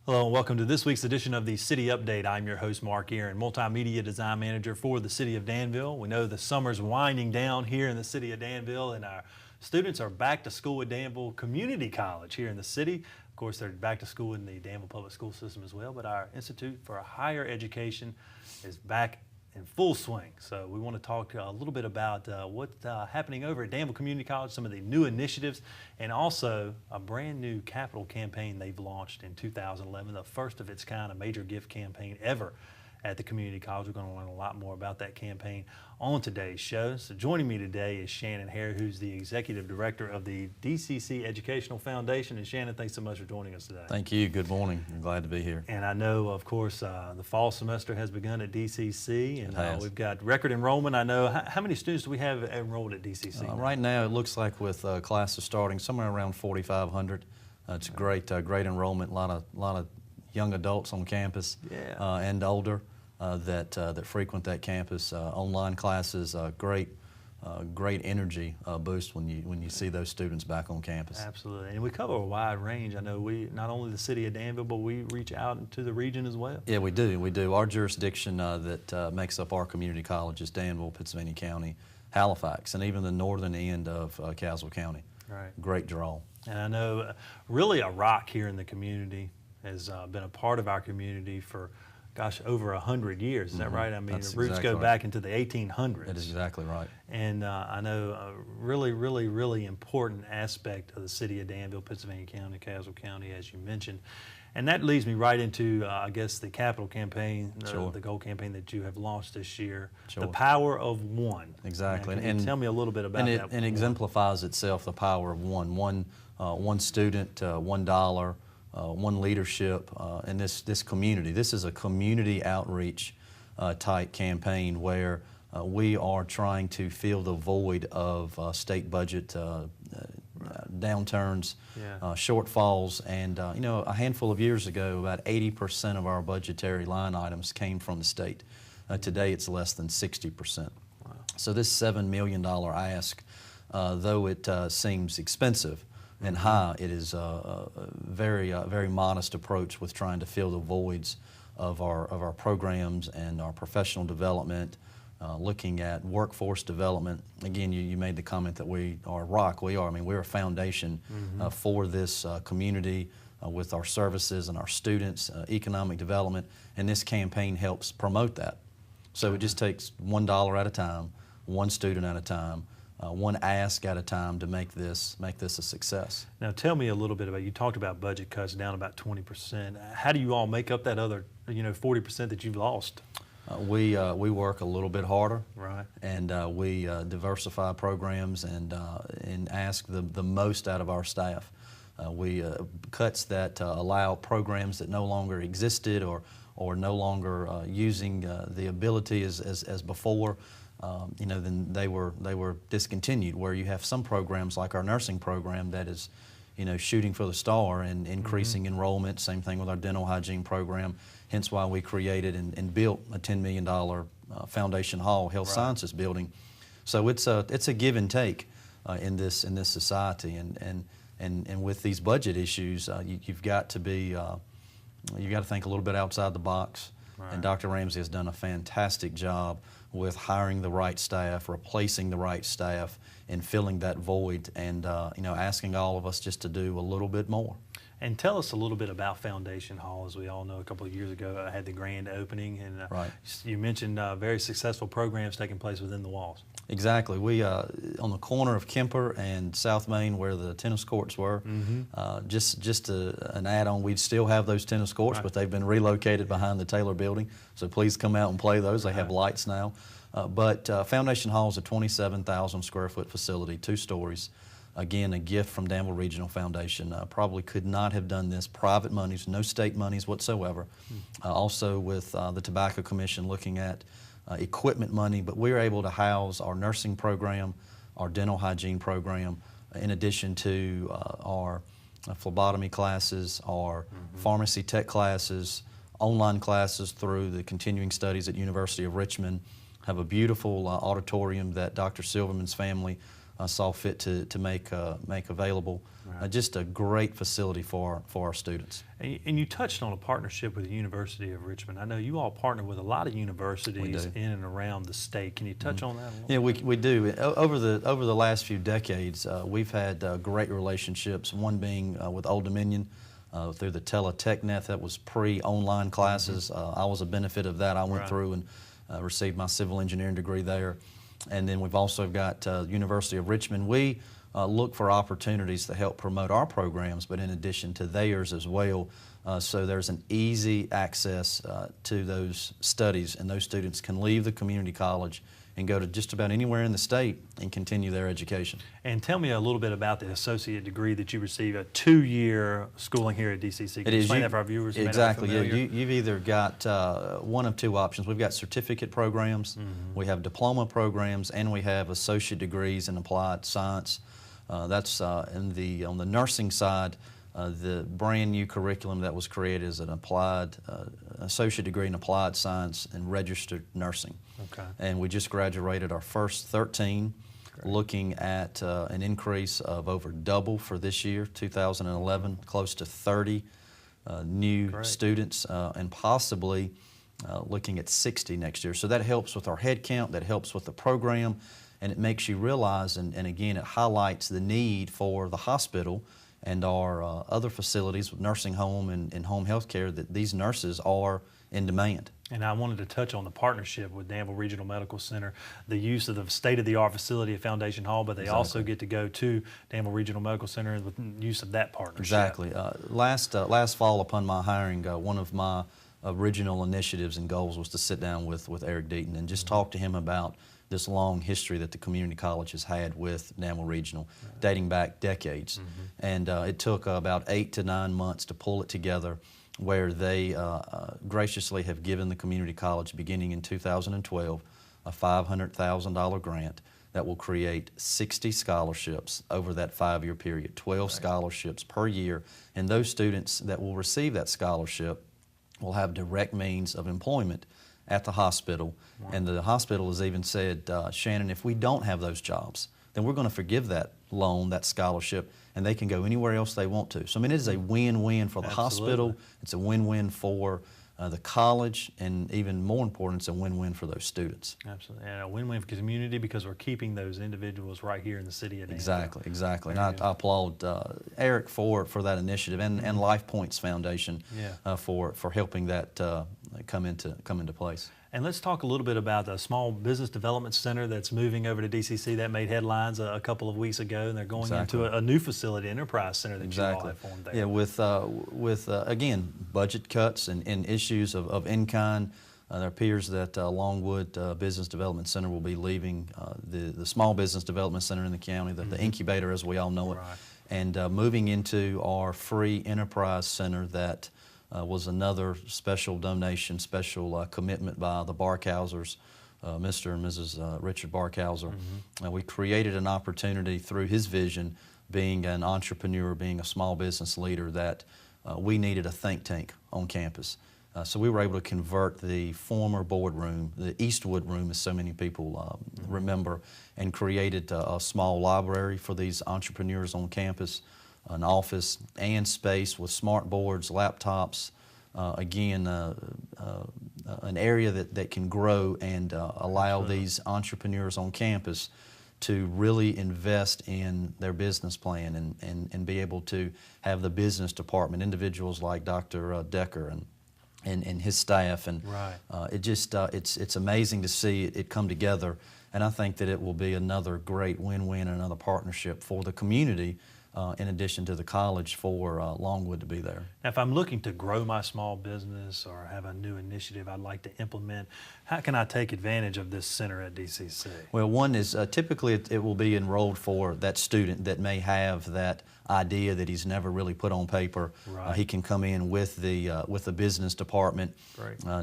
Hello and welcome to this week's edition of the City Update. I'm your host, Mark Aaron, Multimedia Design Manager for the City of Danville. We know the summer's winding down here in the City of Danville, and our students are back to school at Danville Community College here in the city. Of course, they're back to school in the Danville Public School System as well, but our Institute for Higher Education is back in full swing. So we want to talk a little bit about what's happening over at Danville Community College, some of the new initiatives, and also a brand new capital campaign they've launched in 2011, the first of its kind, a major gift campaign ever at the community college. We're going to learn a lot more about that campaign on today's show. So joining me today is Shannon Hare, who's the Executive Director of the DCC Educational Foundation. And Shannon, thanks so much for joining us today. Thank you. Good morning. I'm glad to be here. And I know, of course, the fall semester has begun at DCC, and we've got record enrollment. I know, how many students do we have enrolled at DCC? Right now, it looks like with classes starting somewhere around 4,500. It's great enrollment. A lot of young adults on campus, and older. That frequent that campus. Online classes, great energy boost when you see those students back on campus. Absolutely, and we cover a wide range. I know we not only the city of Danville, but we reach out into the region as well. Yeah, we do. Our jurisdiction that makes up our community college is Danville, Pittsylvania County, Halifax, and even the northern end of Caswell County. Right. Great draw. And I know really a rock here in the community has been a part of our community for, gosh, over 100 years. Is that right? I mean, That's the roots exactly go right. back into the 1800s. That is exactly right. And I know a really important aspect of the city of Danville, Pittsylvania County, Caswell County, as you mentioned. And that leads me right into, I guess, the capital campaign, the goal campaign that you have launched this year, the Power of One. Exactly. And tell me a little bit about that. And it exemplifies itself, the power of one. One student, $1, one leadership in this community. This is a community outreach type campaign where we are trying to fill the void of state budget downturns, shortfalls, and a handful of years ago, about 80% of our budgetary line items came from the state. Today, it's less than 60%. Wow. So this $7 million ask, though it seems expensive and high, it is a very modest approach with trying to fill the voids of our programs and our professional development. Looking at workforce development. Again, you made the comment that we are a rock. We are. I mean, we're a foundation for this community with our services and our students, economic development, and this campaign helps promote that. So it just takes $1 at a time, one student at a time, one ask at a time to make this a success. Now tell me a little bit about, you talked about budget cuts down about 20%. How do you all make up that other 40% that you've lost? We work a little bit harder, right? And we diversify programs and ask the most out of our staff. We cuts that allow programs that no longer existed or no longer using the ability as before. Then they were discontinued. Where you have some programs like our nursing program that is, shooting for the star and increasing enrollment. Same thing with our dental hygiene program. Hence why we created and built a $10 million foundation hall health sciences building. So it's a give and take in this society, and with these budget issues, you've got to think a little bit outside the box. Right. And Dr. Ramsey has done a fantastic job with hiring the right staff, replacing the right staff, and filling that void, and asking all of us just to do a little bit more. And tell us a little bit about Foundation Hall. As we all know, a couple of years ago, I had the grand opening, and you mentioned very successful programs taking place within the walls. Exactly. We on the corner of Kemper and South Main, where the tennis courts were. Just an add-on. We still have those tennis courts, but they've been relocated behind the Taylor Building. So please come out and play those. They have lights now. But Foundation Hall is a 27,000 square foot facility, 2 stories. Again, a gift from Danville Regional Foundation. Probably could not have done this. Private monies, no state monies whatsoever. Also with the Tobacco Commission looking at equipment money, but we were able to house our nursing program, our dental hygiene program, in addition to our phlebotomy classes, our pharmacy tech classes, online classes through the continuing studies at University of Richmond. Have a beautiful auditorium that Dr. Silverman's family saw fit to make available. Right. Just a great facility for our students. And you touched on a partnership with the University of Richmond. I know you all partner with a lot of universities in and around the state. Can you touch on that a little bit? Yeah, we do. Over the last few decades, we've had great relationships, one being with Old Dominion through the TeleTechNet. That was pre-online classes. I was a benefit of that. I went through and received my civil engineering degree there. And then we've also got University of Richmond. We look for opportunities to help promote our programs, but in addition to theirs as well. So there's an easy access to those studies, and those students can leave the community college and go to just about anywhere in the state and continue their education. And tell me a little bit about the associate degree that you receive, a 2-year schooling here at DCC. Can you explain that for our viewers? Exactly. Yeah, you've either got one of two options. We've got certificate programs, we have diploma programs, and we have associate degrees in applied science. That's on the nursing side. The brand new curriculum that was created is an applied associate degree in applied science and registered nursing. Okay. And we just graduated our first 13, looking at an increase of over double for this year, 2011, close to 30 new students, and possibly looking at 60 next year. So that helps with our head count, that helps with the program, and it makes you realize, and again, it highlights the need for the hospital and our other facilities with nursing home and home health care, that these nurses are in demand. And I wanted to touch on the partnership with Danville Regional Medical Center, the use of the state-of-the-art facility at Foundation Hall, but they also get to go to Danville Regional Medical Center with use of that partnership. Exactly. Last fall upon my hiring, one of my original initiatives and goals was to sit down with Eric Deaton and just talk to him about this long history that the community college has had with Danville Regional, dating back decades. And it took about 8 to 9 months to pull it together, where they graciously have given the community college, beginning in 2012, a $500,000 grant that will create 60 scholarships over that 5-year period, 12 scholarships per year. And those students that will receive that scholarship will have direct means of employment at the hospital. And the hospital has even said, Shannon, if we don't have those jobs, then we're going to forgive that loan, that scholarship, and they can go anywhere else they want to. So, I mean, it is a win-win for the hospital. It's a win-win for the college, and even more important, it's a win-win for those students. Absolutely, and a win-win for the community, because we're keeping those individuals right here in the city of Danville. Exactly. And I applaud Eric for that initiative, and Life Points Foundation for helping that come into place. And let's talk a little bit about the Small Business Development Center that's moving over to DCC. That made headlines a couple of weeks ago, and they're going into a new facility, Enterprise Center, that you all have formed there. Yeah, with again, budget cuts and issues of in-kind, there appears that Longwood Business Development Center will be leaving the Small Business Development Center in the county, the incubator as we all know it, and moving into our free Enterprise Center that was another special donation, special commitment by the Barkhausers, Mr. and Mrs. Richard Barkhauser. We created an opportunity through his vision, being an entrepreneur, being a small business leader, that we needed a think tank on campus. So we were able to convert the former boardroom, the Eastwood room as so many people remember, and created a small library for these entrepreneurs on campus, an office and space with smart boards, laptops, again, an area that can grow and allow these entrepreneurs on campus to really invest in their business plan and be able to have the business department, individuals like Dr. Decker and his staff. And it's amazing to see it come together. And I think that it will be another great win-win and another partnership for the community, in addition to the college, for Longwood to be there. Now, if I'm looking to grow my small business or have a new initiative I'd like to implement, how can I take advantage of this center at DCC? Well, one is typically it will be enrolled for that student that may have that idea that he's never really put on paper. He can come in with the business department.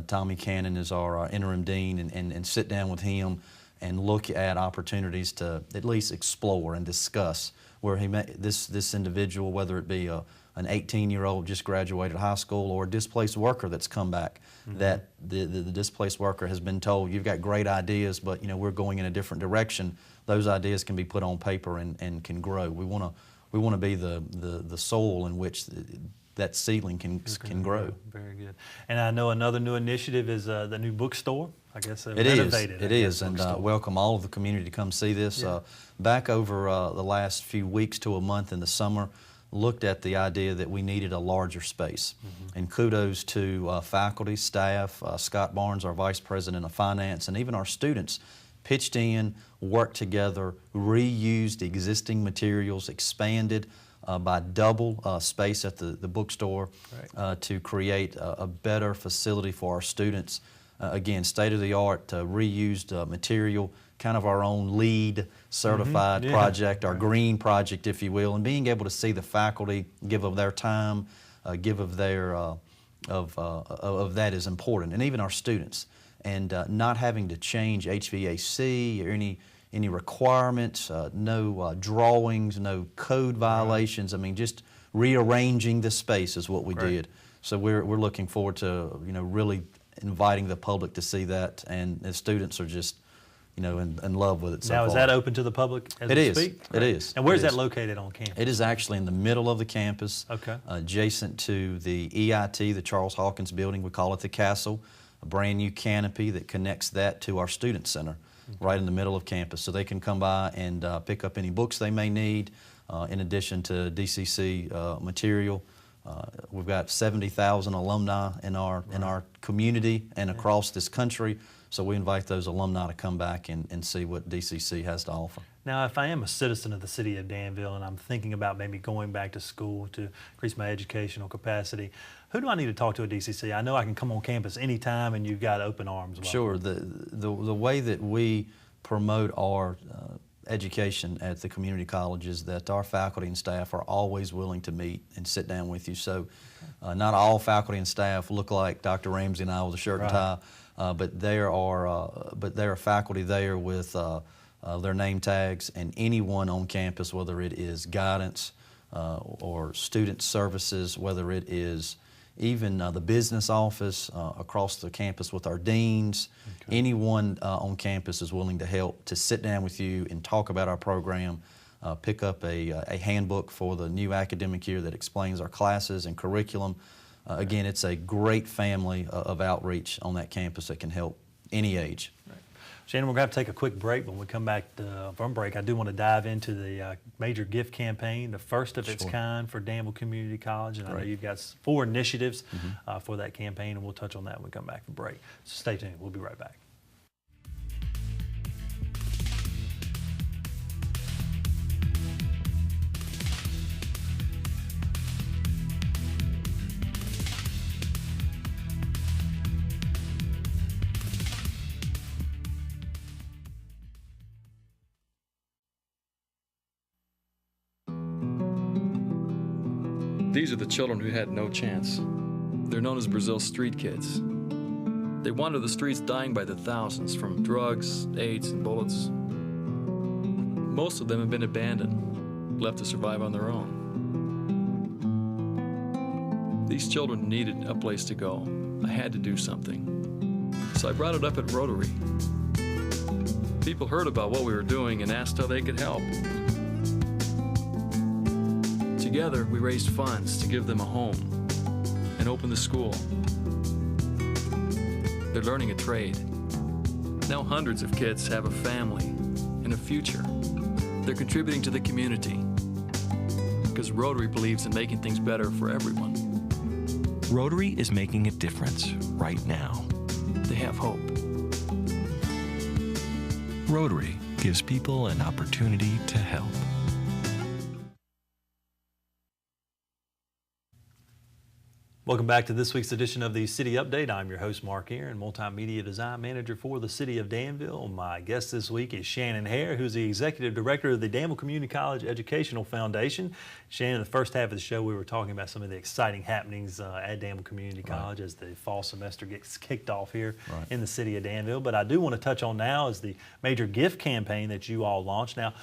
Tommy Cannon is our interim dean, and sit down with him and look at opportunities to at least explore and discuss where this individual, whether it be a an 18-year-old just graduated high school, or a displaced worker that's come back, that the displaced worker has been told, you've got great ideas, but we're going in a different direction. Those ideas can be put on paper and can grow. We want to be the soil in which that seedling can grow. Very good. And I know another new initiative is the new bookstore. I guess it is, and welcome all of the community to come see this. Yeah. Back over the last few weeks to a month in the summer, looked at the idea that we needed a larger space. And kudos to faculty, staff, Scott Barnes, our Vice President of Finance, and even our students pitched in, worked together, reused existing materials, expanded by double space at the bookstore to create a better facility for our students. Again, state-of-the-art, reused material, kind of our own LEED certified project, our green project, if you will, and being able to see the faculty give of their time, give of their of that is important, and even our students, and not having to change HVAC or any requirements, no drawings, no code violations. I mean, just rearranging the space is what we did. So we're looking forward to really inviting the public to see that, and the students are just in love with it so far. Now, is that open to the public as we speak? It is. And where's that located on campus? It is actually in the middle of the campus, adjacent to the EIT, the Charles Hawkins building. We call it the Castle, a brand new canopy that connects that to our Student Center, right in the middle of campus. So they can come by and pick up any books they may need, in addition to DCC material. We've got 70,000 alumni in our community and across this country, so we invite those alumni to come back and see what DCC has to offer. Now, if I am a citizen of the city of Danville and I'm thinking about maybe going back to school to increase my educational capacity, who do I need to talk to at DCC? I know I can come on campus anytime and you've got open arms. Sure. The way that we promote our education at the community colleges, that our faculty and staff are always willing to meet and sit down with you. So not all faculty and staff look like Dr. Ramsey and I with a shirt and tie, but there are faculty there with their name tags, and anyone on campus, whether it is guidance or student services, whether it is even the business office across the campus with our deans. Anyone on campus is willing to help, to sit down with you and talk about our program, pick up a handbook for the new academic year that explains our classes and curriculum. Again, it's a great family of outreach on that campus that can help any age. Shannon, we're going to have to take a quick break. When we come back from break, I do want to dive into the major gift campaign, the first of its kind for Danville Community College. And I know you've got 4 initiatives for that campaign, and we'll touch on that when we come back from break. So stay tuned. We'll be right back. These are the children who had no chance. They're known as Brazil's street kids. They wander the streets dying by the thousands from drugs, AIDS, and bullets. Most of them have been abandoned, left to survive on their own. These children needed a place to go. I had to do something. So I brought it up at Rotary. People heard about what we were doing and asked how they could help. Together, we raised funds to give them a home and open the school. They're learning a trade. Now hundreds of kids have a family and a future. They're contributing to the community because Rotary believes in making things better for everyone. Rotary is making a difference right now. They have hope. Rotary gives people an opportunity to help. Welcome back to this week's edition of the City Update. I'm your host, Mark Aaron, Multimedia Design Manager for the City of Danville. My guest this week is Shannon Hare, who's the Executive Director of the Danville Community College Educational Foundation. Shannon, in the first half of the show, we were talking about some of the exciting happenings at Danville Community College as the fall semester gets kicked off here in the City of Danville. But I do want to touch on now is the major gift campaign that you all launched. Now,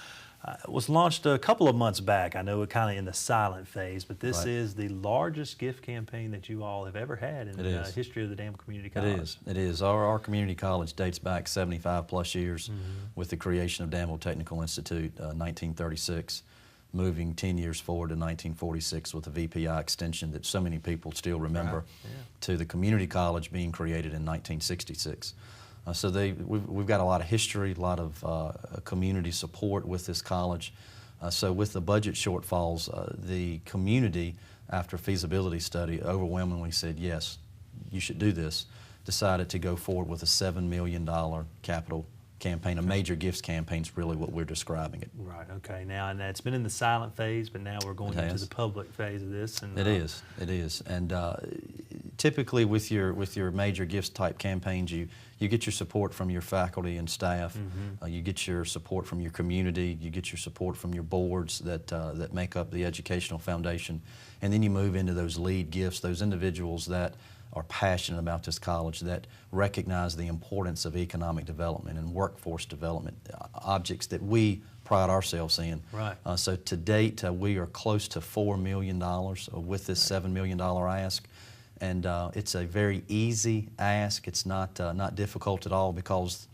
was launched a couple of months back. I know we're kind of in the silent phase, but this Right. is the largest gift campaign that you all have ever had in the history of the Danville Community College. It is. Our community college dates back 75 plus years with the creation of Danville Technical Institute, 1936, moving 10 years forward to 1946 with the VPI extension that so many people still remember, to the community college being created in 1966. So we've got a lot of history, a lot of community support with this college. So with the budget shortfalls, the community, after feasibility study, overwhelmingly said, yes, you should do this, decided to go forward with a $7 million capital campaign. A major gifts campaign is really what we're describing it. Right, okay. Now, and it's been in the silent phase, but now we're going into the public phase of this. And, It is. And typically with your major gifts type campaigns, you get your support from your faculty and staff, you get your support from your community, you get your support from your boards that make up the educational foundation, and then you move into those lead gifts, those individuals that are passionate about this college, that recognize the importance of economic development and workforce development, objects that we pride ourselves in. Right. So to date, we are close to $4 million with this $7 million ask. And it's a very easy ask. It's not difficult at all, because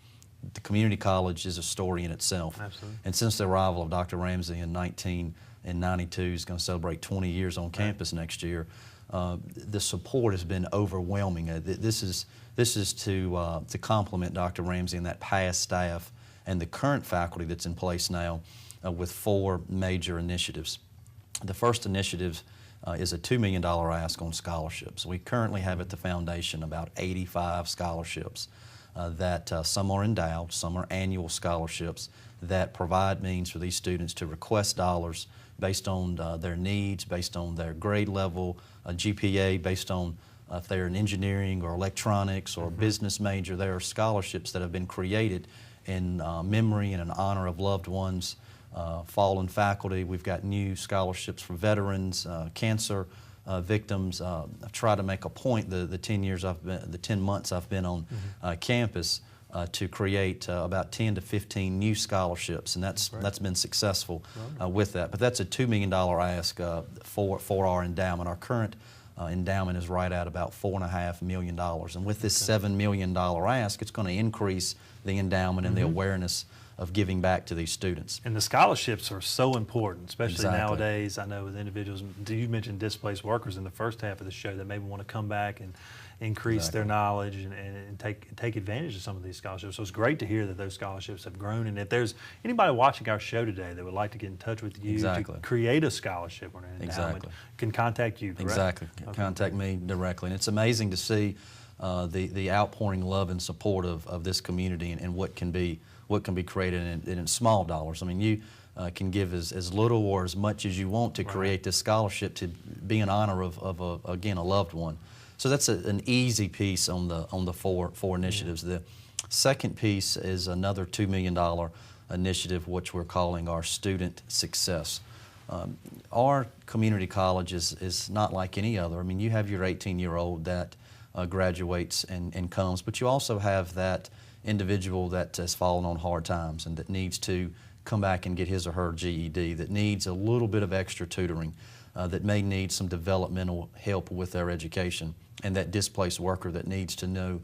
the community college is a story in itself. Absolutely. And since the arrival of Dr. Ramsey in 1992, he's going to celebrate 20 years on campus next year. The support has been overwhelming. This is to complement Dr. Ramsey and that past staff and the current faculty that's in place now with 4 major initiatives. The first initiative is a $2 million ask on scholarships. We currently have at the foundation about 85 scholarships that some are endowed, some are annual scholarships that provide means for these students to request dollars based on their needs, based on their grade level, GPA, based on if they're in engineering or electronics or business major. There are scholarships that have been created in memory and in honor of loved ones, fallen faculty. We've got new scholarships for veterans, cancer victims. I've tried to make a point the 10 months I've been on campus to create about 10 to 15 new scholarships, and that's been successful with that. But that's a $2 million ask for our endowment. Our current endowment is right at about $4.5 million, and with this $7 million ask, it's going to increase the endowment and the awareness of giving back to these students. And the scholarships are so important, especially Exactly. nowadays. I know with individuals, you mentioned displaced workers in the first half of the show that maybe want to come back and increase their knowledge and take advantage of some of these scholarships. So it's great to hear that those scholarships have grown. And if there's anybody watching our show today that would like to get in touch with you to create a scholarship or an endowment, can contact you, correct? Exactly. Contact me directly. And it's amazing to see the outpouring love and support of this community and what can be created in small dollars. I mean, you can give as little or as much as you want to create this scholarship to be in honor of again, a loved one. So that's an easy piece on the four initiatives. The second piece is another $2 million initiative, which we're calling our student success. Our community college is not like any other. I mean, you have your 18-year-old that graduates and comes, but you also have that individual that has fallen on hard times and that needs to come back and get his or her GED, that needs a little bit of extra tutoring, that may need some developmental help with their education, and that displaced worker that needs to know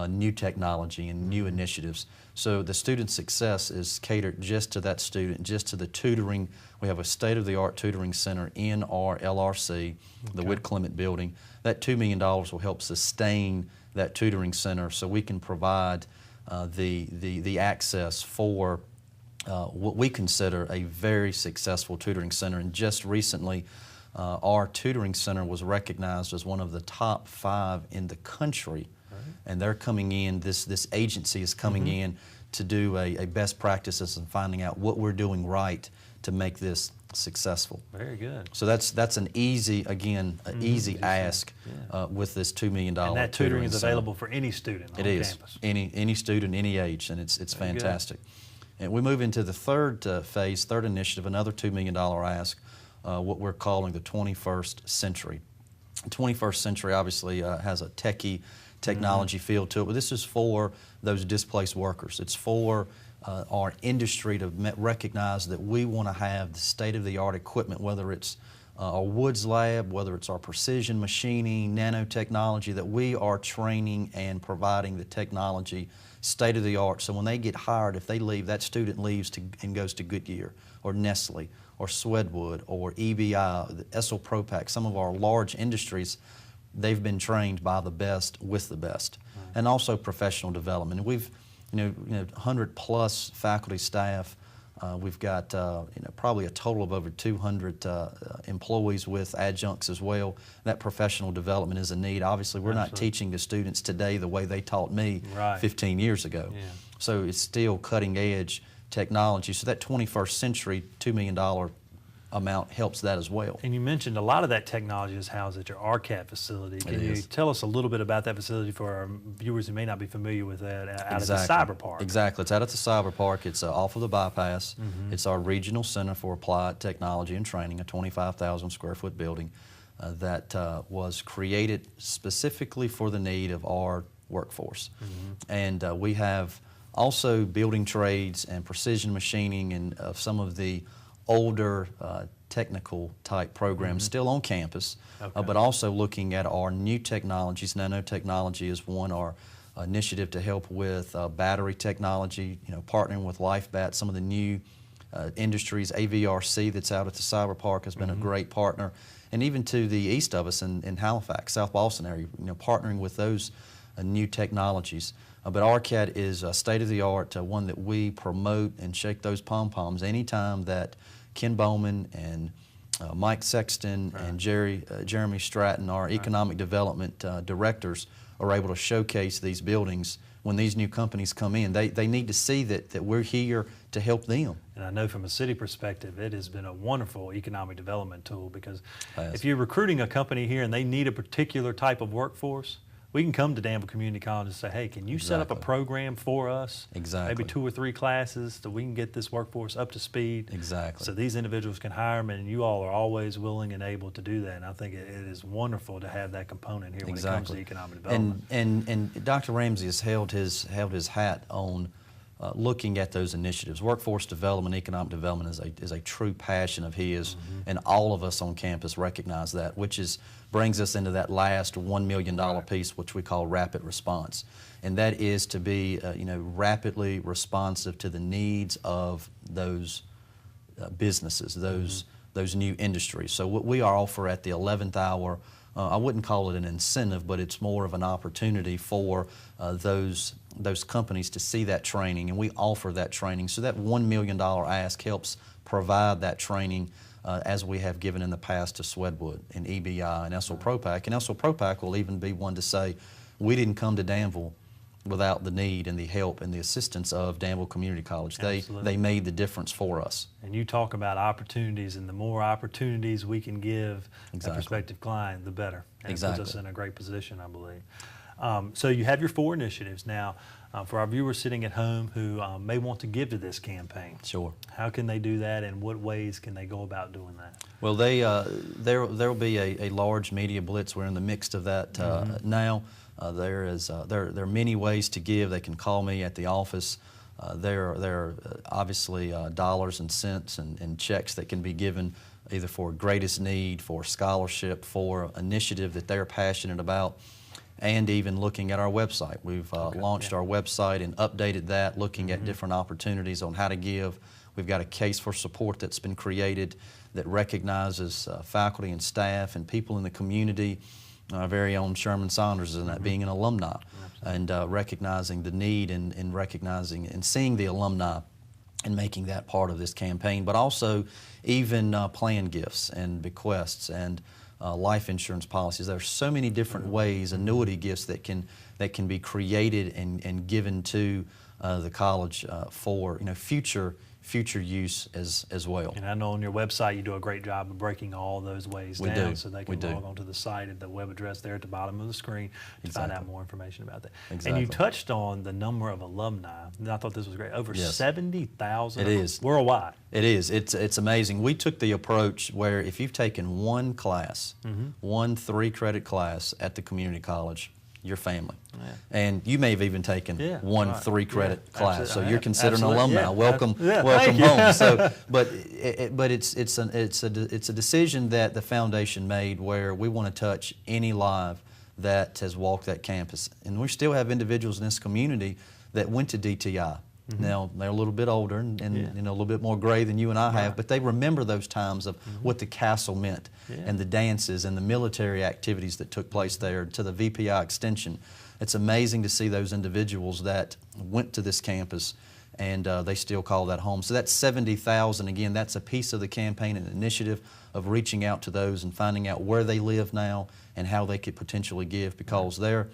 new technology and new initiatives. So the student success is catered just to that student, just to the tutoring. We have a state-of-the-art tutoring center in our LRC, the Whit Clement building. That $2 million will help sustain that tutoring center so we can provide the access for what we consider a very successful tutoring center. And just recently, our tutoring center was recognized as one of the top 5 in the country. And they're coming in, this agency is coming in to do a best practices and finding out what we're doing right to make this successful. Very good. So that's an easy, easy ask with this $2 million And that tutoring is center. available for any student on campus. Any student, any age, and it's fantastic. And we move into the third phase, third initiative, another $2 million ask, what we're calling the 21st century. The 21st century obviously has a technology feel to it, but this is for those displaced workers. It's for our industry to recognize that we want to have the state-of-the-art equipment, whether it's our Woods Lab, whether it's our precision machining, nanotechnology, that we are training and providing the technology state-of-the-art. So when they get hired, if they leave, that student leaves and goes to Goodyear or Nestle or Swedwood or EBI, the Essel Propack, some of our large industries, they've been trained by the best with the best. Right. And also professional development. And we've 100+ faculty staff. We've got probably a total of over 200 employees with adjuncts as well. That professional development is a need. Obviously, we're not teaching the students today the way they taught me 15 years ago. Yeah. So it's still cutting edge technology. So that 21st century $2 million amount helps that as well. And you mentioned a lot of that technology is housed at your RCAT facility. Can you tell us a little bit about that facility for our viewers who may not be familiar with that out at the Cyber Park? Exactly. It's out at the Cyber Park. It's off of the bypass. It's our regional center for applied technology and training, a 25,000 square foot building that was created specifically for the need of our workforce. And we have also building trades and precision machining and some of the older technical type programs still on campus, but also looking at our new technologies. Nanotechnology is one, our initiative to help with battery technology, partnering with LifeBat, some of the new industries. AVRC that's out at the Cyber Park has been a great partner, and even to the east of us in Halifax, South Boston area, partnering with those new technologies. But RCAT is state-of-the-art, one that we promote and shake those pom-poms anytime that Ken Bowman and Mike Sexton and Jeremy Stratton, our economic development directors, are able to showcase these buildings. When these new companies come in, they need to see that we're here to help them. And I know from a city perspective, it has been a wonderful economic development tool, because if you're recruiting a company here and they need a particular type of workforce, we can come to Danville Community College and say, hey, can you set up a program for us? Maybe 2 or 3 classes so we can get this workforce up to speed. So these individuals can hire them, and you all are always willing and able to do that. And I think it is wonderful to have that component here when it comes to economic development. And Dr. Ramsey has held his hat on looking at those initiatives. Workforce development, economic development is a true passion of his, and all of us on campus recognize that, which brings us into that last $1 million piece, which we call rapid response. And that is to be rapidly responsive to the needs of those businesses, those new industries. So what we offer at the 11th hour, I wouldn't call it an incentive, but it's more of an opportunity for those companies to see that training, and we offer that training. So that $1 million ask helps provide that training as we have given in the past to Swedwood and EBI and Essel Propack. And Essel Propack will even be one to say, we didn't come to Danville without the need and the help and the assistance of Danville Community College. They made the difference for us. And you talk about opportunities, and the more opportunities we can give a prospective client, the better. And it puts us in a great position, I believe. So you have your 4 initiatives. Now, for our viewers sitting at home who may want to give to this campaign, how can they do that, and what ways can they go about doing that? Well, there will be a large media blitz. We're in the midst of that now. There are many ways to give. They can call me at the office. There are obviously dollars and cents and checks that can be given either for greatest need, for scholarship, for initiative that they're passionate about, and even looking at our website. We've launched our website and updated that, looking at different opportunities on how to give. We've got a case for support that's been created that recognizes faculty and staff and people in the community. Our very own Sherman Saunders is in that, being an alumni, and recognizing the need and recognizing and seeing the alumni and making that part of this campaign, but also even plan gifts and bequests and life insurance policies. There are so many different ways, annuity gifts that can be created and given to the college for future use as well. And I know on your website you do a great job of breaking all those ways down, so they can log onto the site at the web address there at the bottom of the screen to find out more information about that. And you touched on the number of alumni, and I thought this was great. Over 70,000 worldwide. It is. It's amazing. We took the approach where if you've taken one class, one 3-credit class at the community college, your family. Yeah. And you may have even taken one right. 3-credit class, Absolutely. so you're considered an Absolutely. alumni. Welcome, Yeah, welcome thank you. home. So, but it's a decision that the foundation made where we want to touch any life that has walked that campus, and we still have individuals in this community that went to DTI. Now, they're a little bit older and you know, a little bit more gray than you and I have, but they remember those times of what the castle meant and the dances and the military activities that took place there to the VPI extension. It's amazing to see those individuals that went to this campus and they still call that home. So that's 70,000. Again, that's a piece of the campaign and initiative of reaching out to those and finding out where they live now and how they could potentially give, because their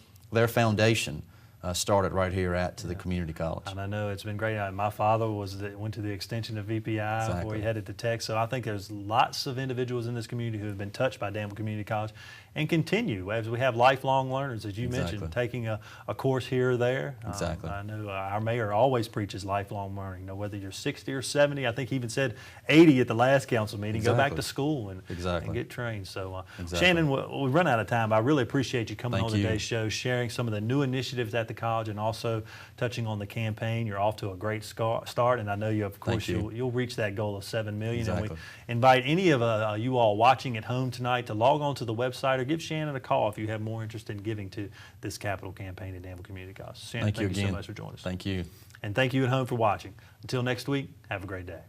foundation started right here at the community college. And I know it's been great. My father went to the extension of VPI before he headed to Tech. So I think there's lots of individuals in this community who have been touched by Danville Community College and continue, as we have lifelong learners, as you mentioned, taking a course here or there. Exactly. I know our mayor always preaches lifelong learning. You know, whether you're 60 or 70, I think he even said 80 at the last council meeting. Go back to school and get trained. So, Shannon, we run out of time. But I really appreciate you coming on today's show, sharing some of the new initiatives at the college, and also touching on the campaign. You're off to a great start, and I know of course, you'll reach that goal of 7 million. And we invite any of you all watching at home tonight to log on to the website or give Shannon a call if you have more interest in giving to this capital campaign at Danville Community College. Shannon, thank you so much for joining us. Thank you. And thank you at home for watching. Until next week, have a great day.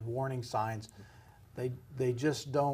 Warning signs, they just don't